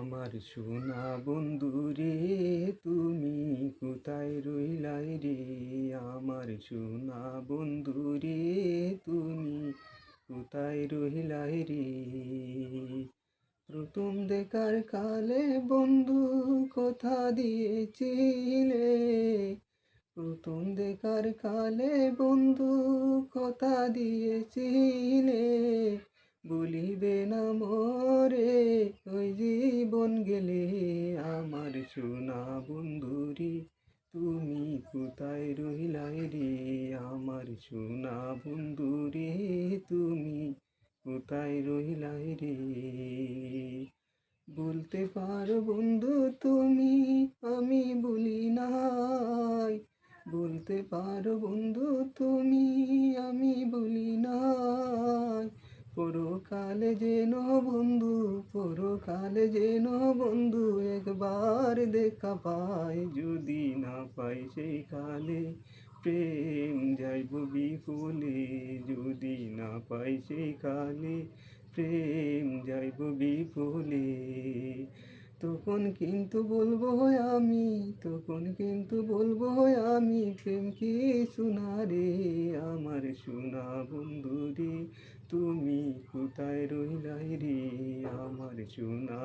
আমার সোনা বন্ধু রে, তুমি কোথায় রইলাই রে? আমার সোনা বন্ধু রে, তুমি কোথায় রইলাই রে? প্রথম দেখার কালে বন্ধু কথা দিয়েছিলে, প্রথম দেখার কালে বন্ধু কথা দিয়েছিলে, বলিবে না মোরে ওই জীবন গেলে। আমার সোনা বন্ধুরে, তুমি কোথায় রইলাই রে? আমার সোনা বন্ধুরে, তুমি কোথায় রইলাই রে? বলতে পারো বন্ধু তুমি আমি বলি নাই, বলতে পারো বন্ধু তুমি আমি বলি নাই। পরকালে যেন বন্ধু, পরকালে যেন বন্ধু একবার দেখা পাই, যদি না পাই সেই কালে প্রেম যাইব বিফলে। যদি না পাই সেই কালে প্রেম যাইব বিফলে। তখন কিন্তু বলবো আমি, তখন কিন্তু বলবো আমি, প্রেম কি শোনা রে? আমার সোনা বন্ধু রে, তুমি কোথায় রইলাই রে? আমার সোনা